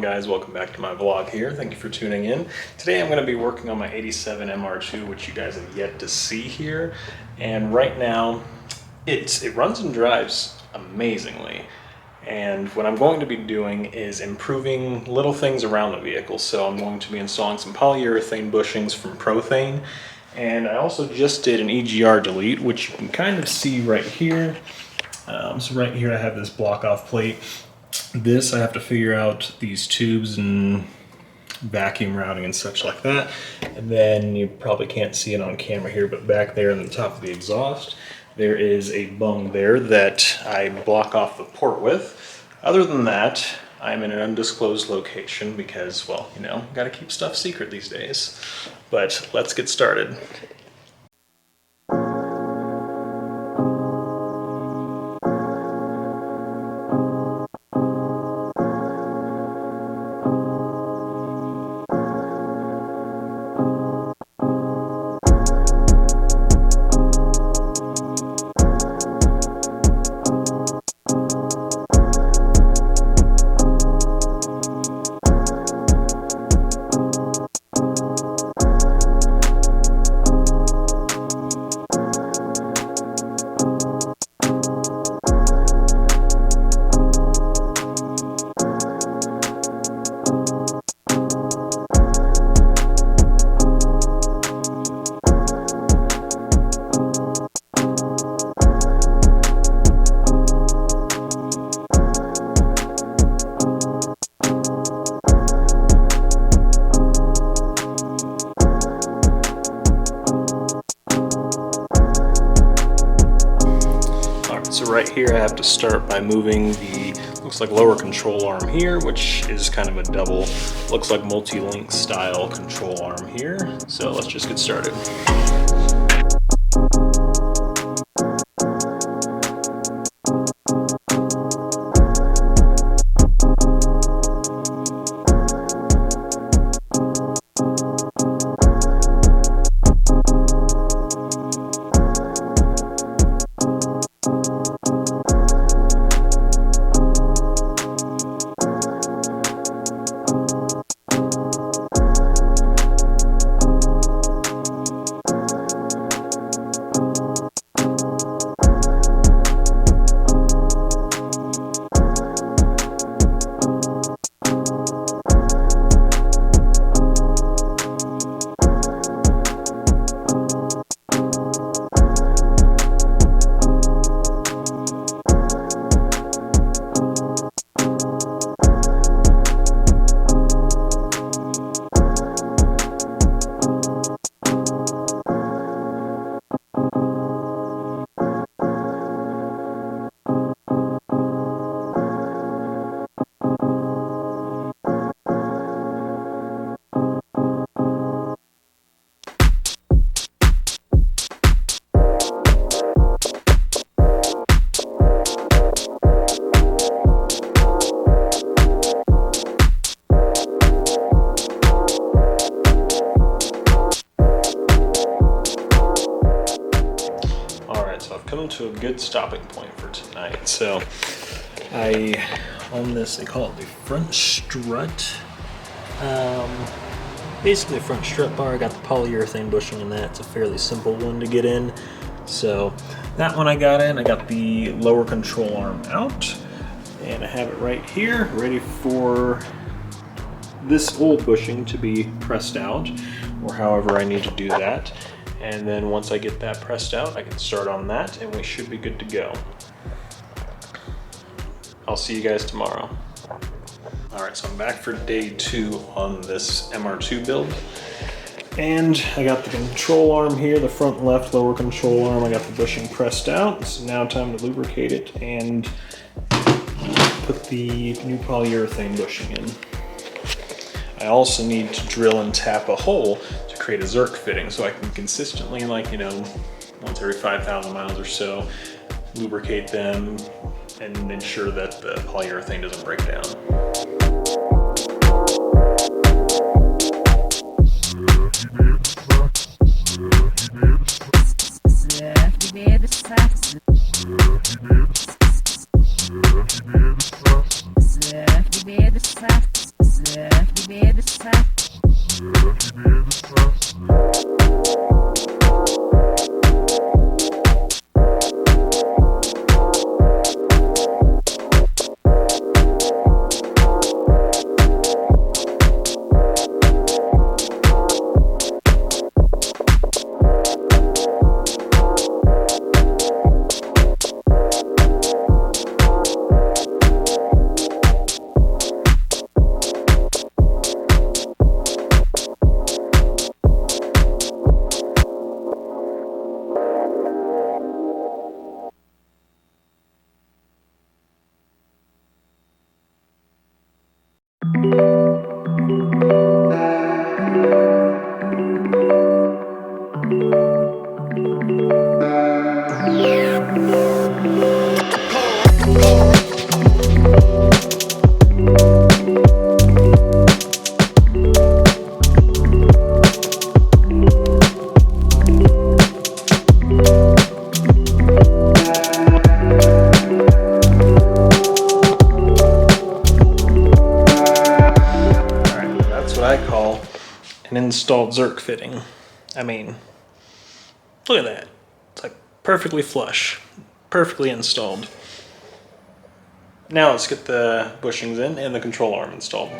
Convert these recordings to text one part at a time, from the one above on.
on, guys? Welcome back to my vlog here. Thank you for tuning in. Today I'm going to be working on my 87 MR2, which you guys have yet to see here. And right now it runs and drives amazingly. And what I'm going to be doing is improving little things around the vehicle. So I'm going to be installing some polyurethane bushings from Prothane. And I also just did an Egr Delete, which you can kind of see right here. So right here I have this block off plate. This I have to figure out these tubes and vacuum routing and such like that. And then you probably can't see it on camera here, but back there on the top of the exhaust, there is a bung there that I block off the port with. Other than that, I'm in an undisclosed location because, well, you know, gotta keep stuff secret these days. But let's get started. So right here I have to start by moving the, looks like lower control arm here, which is kind of a double, looks like multi-link style control arm here. So let's just get started. Come to a good stopping point for tonight. So on this, they call it the front strut. Basically a front strut bar. I got the polyurethane bushing in that. It's a fairly simple one to get in. So that one I got in. I got the lower control arm out, and I have it right here, ready for this old bushing to be pressed out, or however I need to do that. And then once I get that pressed out, I can start on that and we should be good to go. I'll see you guys tomorrow. All right, so I'm back for day 2 on this MR2 build. And I got the control arm here, the front left lower control arm. I got the bushing pressed out. So now time to lubricate it and put the new polyurethane bushing in. I also need to drill and tap a hole to create a Zerk fitting so I can consistently, like, you know, once every 5,000 miles or so, lubricate them and ensure that the polyurethane doesn't break down. installed Zerk fitting. I mean, look at that. It's like perfectly flush, perfectly installed. Now let's get the bushings in and the control arm installed.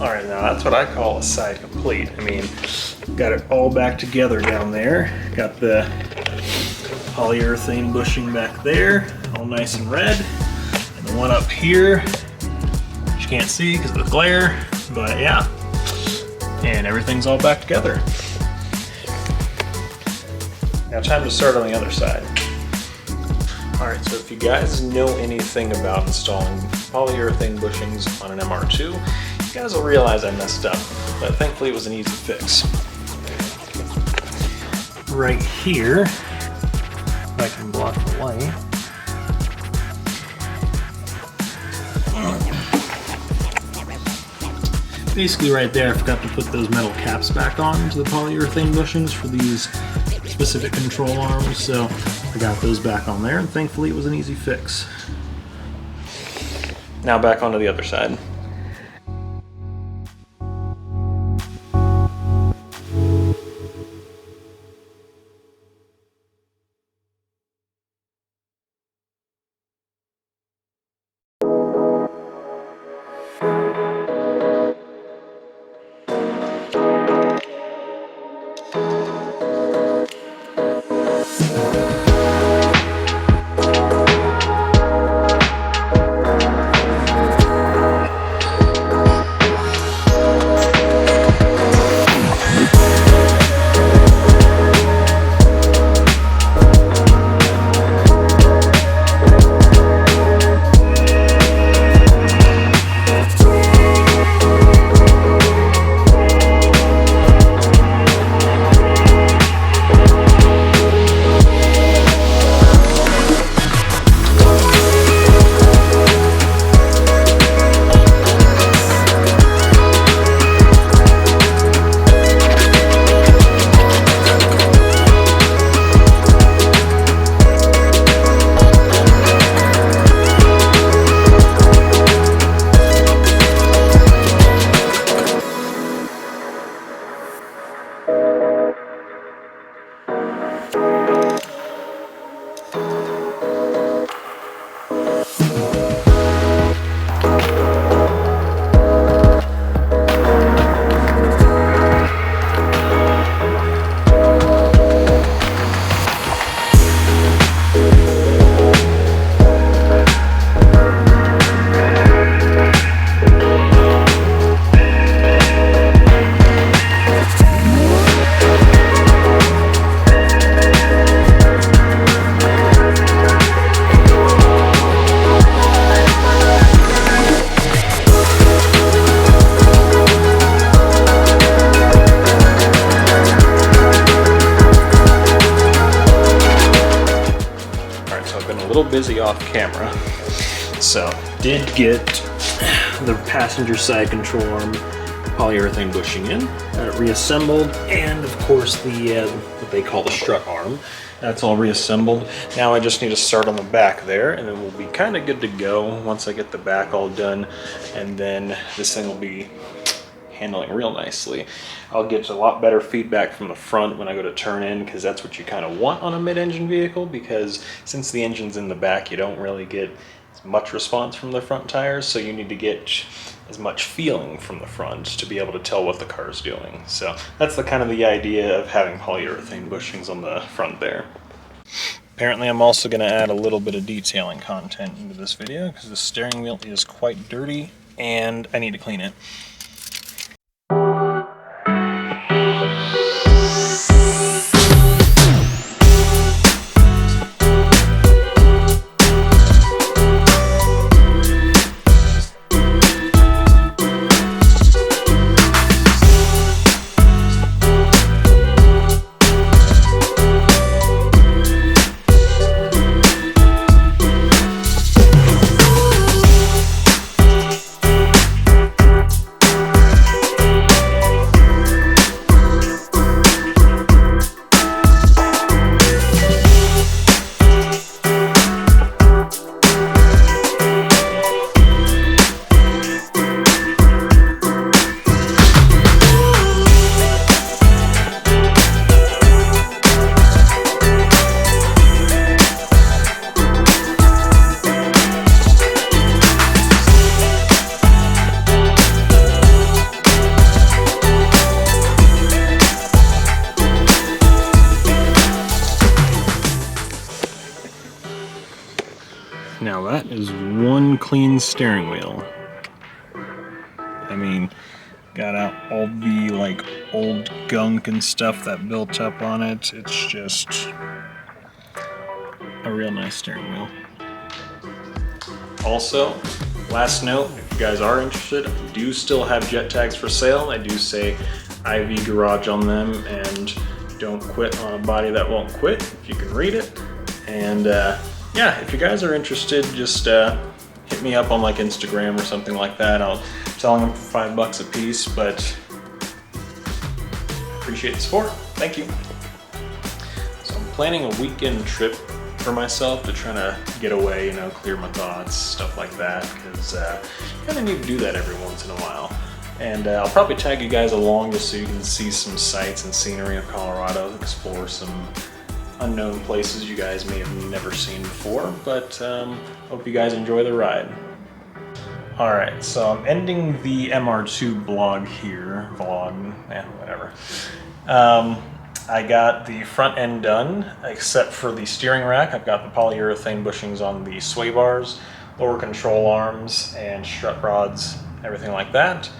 Alright, now that's what I call a side complete. I mean, got it all back together down there. Got the polyurethane bushing back there, all nice and red. And the one up here, which you can't see because of the glare, but yeah. And everything's all back together. Now time to start on the other side. Alright, so if you guys know anything about installing polyurethane bushings on an MR2, you guys will realize I messed up, but thankfully it was an easy fix. Right here, if I can block the light. Basically right there, I forgot to put those metal caps back on to the polyurethane bushings for these specific control arms, so I got those back on there, and thankfully it was an easy fix. Now back onto the other side. little busy off camera. So, did get the passenger side control arm polyurethane bushing in, reassembled, and of course the what they call the strut arm. That's all reassembled. Now I just need to start on the back there, and then we'll be kind of good to go once I get the back all done, and then this thing will be handling real nicely. I'll get a lot better feedback from the front when I go to turn in, because that's what you kind of want on a mid-engine vehicle, because since the engine's in the back, you don't really get as much response from the front tires, so you need to get as much feeling from the front to be able to tell what the car is doing. So that's the kind of the idea of having polyurethane bushings on the front there. Apparently I'm also going to add a little bit of detailing content into this video because the steering wheel is quite dirty and I need to clean it. Now that is one clean steering wheel. I mean, got out all the like old gunk and stuff that built up on it. It's just a real nice steering wheel. Also, last note, if you guys are interested, I do still have jet tags for sale. I do say IV Garage on them, and don't quit on a body that won't quit, if you can read it. And yeah, if you guys are interested, just hit me up on like Instagram or something like that. I'll sell them for $5 a piece, but appreciate the support. Thank you. So I'm planning a weekend trip for myself to try to get away, you know, clear my thoughts, stuff like that, because kind of need to do that every once in a while. And I'll probably tag you guys along just so you can see some sights and scenery of Colorado, explore some unknown places you guys may have never seen before, but hope you guys enjoy the ride. Alright, so I'm ending the MR2 blog here, whatever. I got the front end done, except for the steering rack. I've got the polyurethane bushings on the sway bars, lower control arms, and strut rods, everything like that.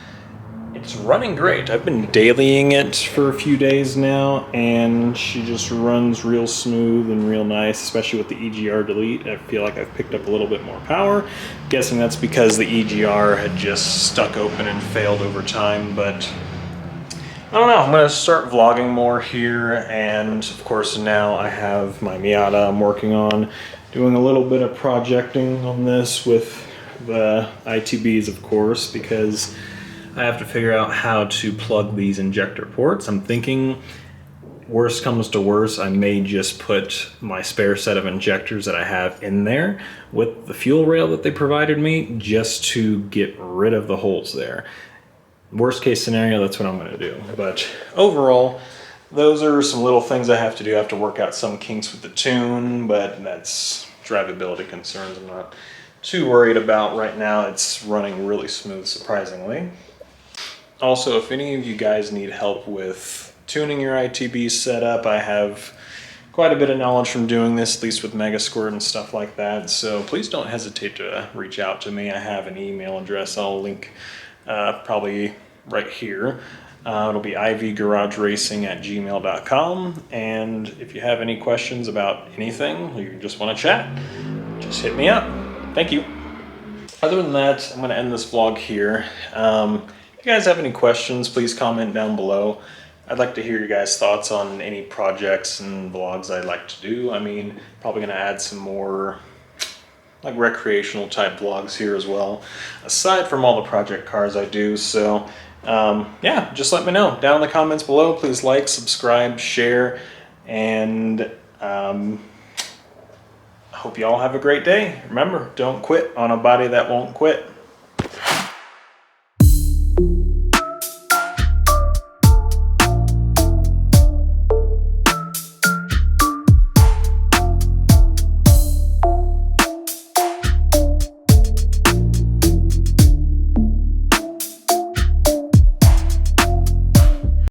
It's running great. I've been dailying it for a few days now, and she just runs real smooth and real nice, especially with the Egr Delete. I feel like I've picked up a little bit more power. I'm guessing that's because the EGR had just stuck open and failed over time, but I don't know. I'm going to start vlogging more here, and of course now I have my Miata I'm working on, doing a little bit of projecting on this with the ITBs, of course, because I have to figure out how to plug these injector ports. I'm thinking, worst comes to worst, I may just put my spare set of injectors that I have in there with the fuel rail that they provided me, just to get rid of the holes there. Worst case scenario, that's what I'm gonna do. But overall, those are some little things I have to do. I have to work out some kinks with the tune, but that's drivability concerns I'm not too worried about right now. It's running really smooth, surprisingly. Also, if any of you guys need help with tuning your ITB setup, I have quite a bit of knowledge from doing this, at least with Megasquirt and stuff like that. So please don't hesitate to reach out to me. I have an email address I'll link probably right here. It'll be ivgarageracing@gmail.com. And if you have any questions about anything, or you just want to chat, just hit me up. Thank you. Other than that, I'm going to end this vlog here. If you guys have any questions, please comment down below. I'd like to hear your guys' thoughts on any projects and vlogs I'd like to do. I mean, probably going to add some more like recreational type vlogs here as well, aside from all the project cars I do. So yeah, just let me know down in the comments below. Please like, subscribe, share, and I hope you all have a great day. Remember, don't quit on a body that won't quit.